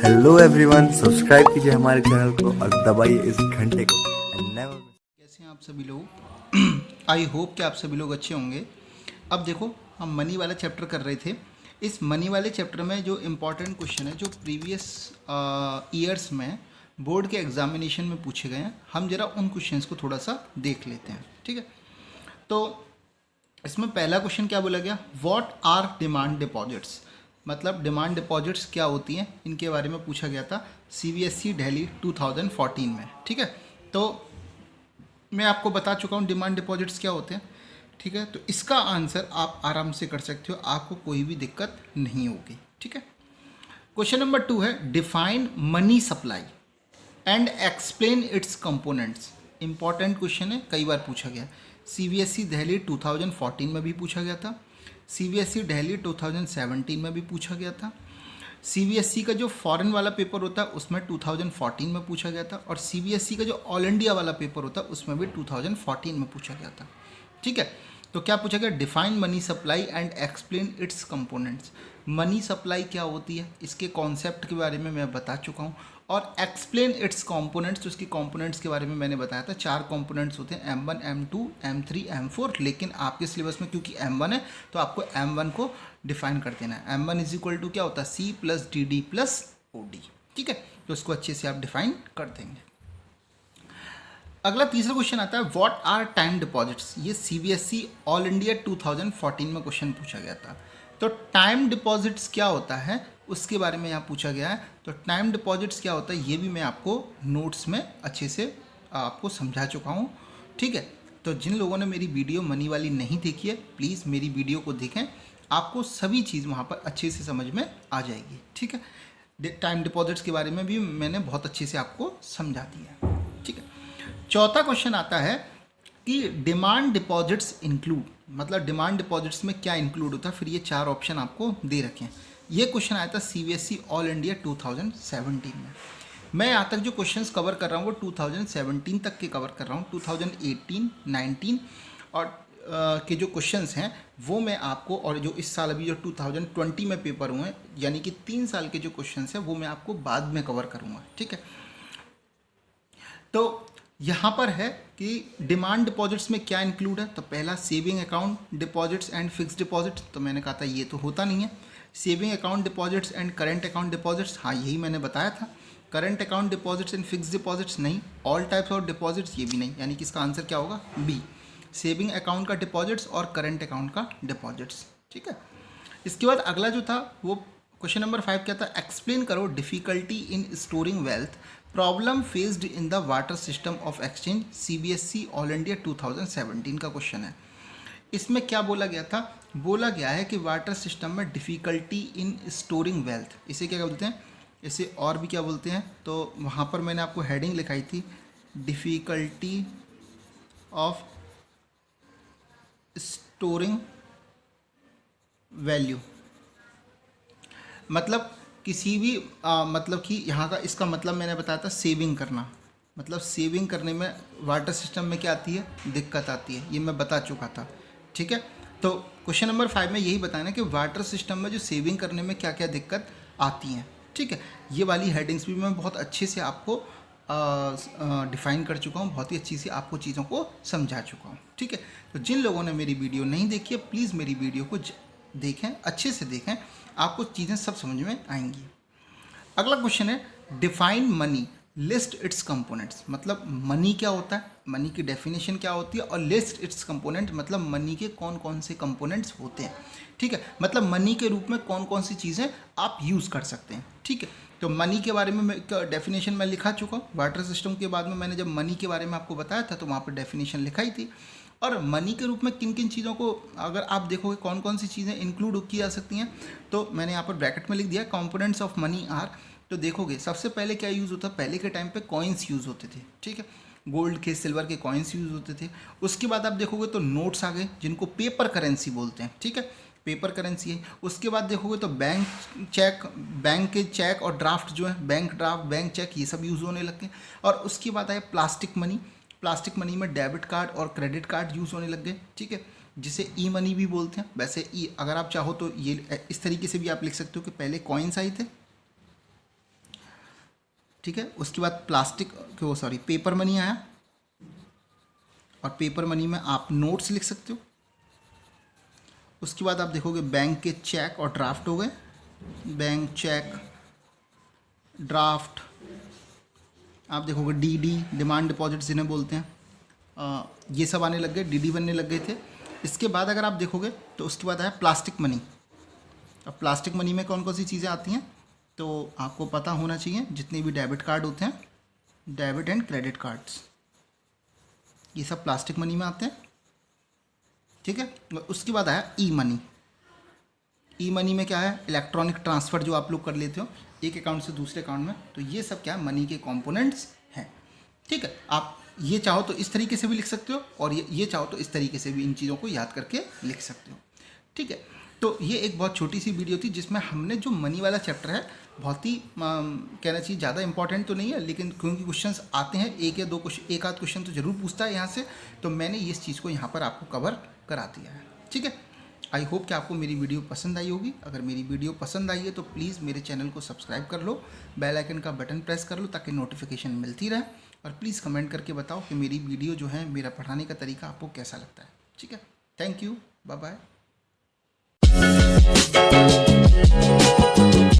Hello everyone, subscribe कीजिए हमारे channel को और दबाइए इस घंटे को। कैसे हैं आप सभी लोग? आई होप कि आप सभी लोग अच्छे होंगे। अब देखो, हम मनी वाला चैप्टर कर रहे थे। इस मनी वाले चैप्टर में जो इम्पोर्टेंट क्वेश्चन है, जो प्रीवियस ईयर्स में बोर्ड के एग्जामिनेशन में पूछे गए हैं, हम जरा उन क्वेश्चंस को थोड़ा सा देख लेते हैं। ठीक है, तो इसमें पहला क्वेश्चन क्या बोला गया, व्हाट आर डिमांड डिपॉजिट्स। मतलब डिमांड डिपॉजिट्स क्या होती हैं, इनके बारे में पूछा गया था सीबीएसई दिल्ली 2014 में। ठीक है, तो मैं आपको बता चुका हूँ डिमांड डिपॉजिट्स क्या होते हैं। ठीक है, तो इसका आंसर आप आराम से कर सकते हो, आपको कोई भी दिक्कत नहीं होगी। ठीक है, क्वेश्चन नंबर 2 है define money supply and explain it's components. Important question है, कई बार पूछा गया। सीबीएसई दिल्ली 2014 में भी पूछा गया था, सीबीएसई दिल्ली 2017 में भी पूछा गया था, सीबीएसई का जो फॉरेन वाला पेपर होता है उसमें 2014 में पूछा गया था, और सीबीएसई का जो ऑल इंडिया वाला पेपर होता है उसमें भी 2014 में पूछा गया था। ठीक है, तो क्या पूछा गया, define money supply and explain it's components. Money supply क्या होती है, इसके कॉन्सेप्ट के बारे में मैं बता चुका हूँ, और एक्सप्लेन इट्स कंपोनेंट्स, तो इसकी कंपोनेंट्स के बारे में मैंने बताया था। 4 कंपोनेंट्स होते हैं, M1, M2, M3, M4, लेकिन आपके सिलेबस में क्योंकि M1 है तो आपको M1 को डिफाइन कर देना है। M1 इज इक्वल टू क्या होता है, C plus DD plus OD। ठीक है, तो इसको अच्छे से आप डिफाइन कर देंगे। अगला तीसरा क्वेश्चन आता है व्हाट आर टाइम डिपॉजिट्स। ये सीबीएसई ऑल इंडिया 2014 में क्वेश्चन पूछा गया था। तो टाइम डिपॉजिट्स क्या होता है उसके बारे में यहाँ पूछा गया है। तो टाइम डिपॉजिट्स क्या होता है ये भी मैं आपको नोट्स में अच्छे से आपको समझा चुका हूँ। ठीक है, तो जिन लोगों ने मेरी वीडियो मनी वाली नहीं देखी है, प्लीज़ मेरी वीडियो को देखें, आपको सभी चीज़ वहाँ पर अच्छे से समझ में आ जाएगी। ठीक है, टाइम डिपॉजिट्स के बारे में भी मैंने बहुत अच्छे से आपको समझा दिया है। ठीक है, चौथा क्वेश्चन आता है कि डिमांड डिपॉजिट्स इंक्लूड, मतलब डिमांड डिपॉजिट्स में क्या इंक्लूड होता है। फिर ये 4 ऑप्शन आपको दे रखे हैं। ये क्वेश्चन आया था सीबीएसई ऑल इंडिया 2017 में। मैं यहाँ तक जो क्वेश्चंस कवर कर रहा हूँ वो 2017 तक के कवर कर रहा हूँ। 2018, 19 और के जो क्वेश्चंस हैं वो मैं आपको, और जो इस साल अभी जो 2020 में पेपर हुए हैं, यानी कि 3 साल के जो क्वेश्चंस हैं वो मैं आपको बाद में कवर करूँगा। ठीक है, तो यहाँ पर है कि डिमांड डिपॉजिट्स में क्या इंक्लूड है। तो पहला saving account deposits and fixed deposits, तो मैंने कहा था ये तो होता नहीं है। Saving account deposits and current account deposits, हाँ यही मैंने बताया था। Current account deposits and fixed deposits नहीं। ऑल टाइप्स ऑफ डिपॉजिट्स, ये भी नहीं, यानी कि इसका आंसर क्या होगा, बी, सेविंग अकाउंट का डिपॉजिट्स और करंट अकाउंट का डिपॉजिट्स। ठीक है, इसके बाद अगला जो था वो क्वेश्चन नंबर 5 क्या था, एक्सप्लेन करो difficulty in storing wealth problem faced in the water system of exchange. CBSE all India 2017 का क्वेश्चन है। इसमें क्या बोला गया था, बोला गया है कि वाटर सिस्टम में डिफ़िकल्टी इन स्टोरिंग वेल्थ, इसे क्या बोलते हैं, इसे और भी क्या बोलते हैं। तो वहाँ पर मैंने आपको हेडिंग लिखाई थी, डिफ़िकल्टी ऑफ स्टोरिंग वैल्यू। मतलब किसी भी मतलब कि यहाँ का इसका मतलब मैंने बताया था सेविंग करना, मतलब सेविंग करने में वाटर सिस्टम में क्या आती है, दिक्कत आती है, ये मैं बता चुका था। ठीक है, तो क्वेश्चन नंबर 5 में यही बताना कि वाटर सिस्टम में जो सेविंग करने में क्या क्या दिक्कत आती हैं। ठीक है, ये वाली हेडिंग्स भी मैं बहुत अच्छे से आपको डिफ़ाइन कर चुका हूँ, बहुत ही अच्छी से आपको चीज़ों को समझा चुका हूँ। ठीक है, तो जिन लोगों ने मेरी वीडियो नहीं देखी है प्लीज़ मेरी वीडियो को देखें, अच्छे से देखें, आपको चीज़ें सब समझ में आएंगी। अगला क्वेश्चन है define money list it's components. मतलब मनी क्या होता है, मनी की डेफिनेशन क्या होती है, और लिस्ट इट्स कंपोनेंट मतलब मनी के कौन कौन से कंपोनेंट्स होते हैं। ठीक है, मतलब मनी के रूप में कौन कौन सी चीज़ें आप यूज़ कर सकते हैं। ठीक है, तो मनी के बारे में डेफिनेशन मैं लिखा चुका हूँ। वाटर सिस्टम के बाद में मैंने जब मनी के बारे में आपको बताया था तो वहाँ पर डेफिनेशन लिखाई थी। और मनी के रूप में किन किन चीज़ों को अगर आप देखोगे कौन कौन सी चीज़ें इंक्लूड की जा सकती हैं, तो मैंने यहाँ पर ब्रैकेट में लिख दिया कंपोनेंट्स ऑफ मनी आर। तो देखोगे सबसे पहले क्या यूज़ होता है, पहले के टाइम पे कॉइन्स यूज़ होते थे। ठीक है, गोल्ड के, सिल्वर के कॉइन्स यूज़ होते थे। उसके बाद आप देखोगे तो नोट्स आ गए जिनको पेपर करेंसी बोलते हैं। ठीक है, पेपर करेंसी है। उसके बाद देखोगे तो बैंक चेक, बैंक के चेक और ड्राफ्ट जो है, बैंक ड्राफ्ट, बैंक चेक, ये सब यूज़ होने लग गए। और उसके बाद आए प्लास्टिक मनी। प्लास्टिक मनी में डेबिट कार्ड और क्रेडिट कार्ड यूज़ होने लग गए। ठीक है, जिसे ई मनी भी बोलते हैं। वैसे ई अगर आप चाहो तो ये इस तरीके से भी आप लिख सकते हो कि पहले कॉइन्स आए थे, ठीक है। उसके बाद प्लास्टिक वो सॉरी पेपर मनी आया, और पेपर मनी में आप नोट्स लिख सकते हो। उसके बाद आप देखोगे बैंक के चेक और ड्राफ्ट हो गए, बैंक चेक ड्राफ्ट। आप देखोगे डीडी डिमांड डिपॉजिट जिन्हें बोलते हैं, ये सब आने लग गए, डीडी बनने लग गए थे। इसके बाद अगर आप देखोगे तो उसके बाद आया प्लास्टिक मनी। अब प्लास्टिक मनी में कौन कौन सी चीज़ें आती हैं तो आपको पता होना चाहिए, जितने भी डेबिट कार्ड होते हैं, डेबिट एंड क्रेडिट कार्ड्स, ये सब प्लास्टिक मनी में आते हैं, ठीक है। उसके बाद आया ई मनी। ई मनी में क्या है, इलेक्ट्रॉनिक ट्रांसफ़र जो आप लोग कर लेते हो एक अकाउंट से दूसरे अकाउंट में, तो ये सब क्या मनी के कंपोनेंट्स हैं, ठीक है। आप ये चाहो तो इस तरीके से भी लिख सकते हो, और ये चाहो तो इस तरीके से भी इन चीज़ों को याद करके लिख सकते हो, ठीक है। तो ये एक बहुत छोटी सी वीडियो थी जिसमें हमने जो मनी वाला चैप्टर है, बहुत ही कहना चाहिए ज़्यादा इंपॉर्टेंट तो नहीं है, लेकिन क्योंकि क्वेश्चंस आते हैं एक या दो क्वेश्चन, एक आध क्वेश्चन तो ज़रूर पूछता है यहाँ से, तो मैंने इस चीज़ को यहाँ पर आपको कवर करा दिया है, ठीक है। आई होप कि आपको मेरी वीडियो पसंद आई होगी। अगर मेरी वीडियो पसंद आई है तो प्लीज़ मेरे चैनल को सब्सक्राइब कर लो, बेल आइकन का बटन प्रेस कर लो ताकि नोटिफिकेशन मिलती रहे, और प्लीज़ कमेंट करके बताओ कि मेरी वीडियो जो है, मेरा पढ़ाने का तरीका आपको कैसा लगता है, ठीक है। Thank you, bye bye.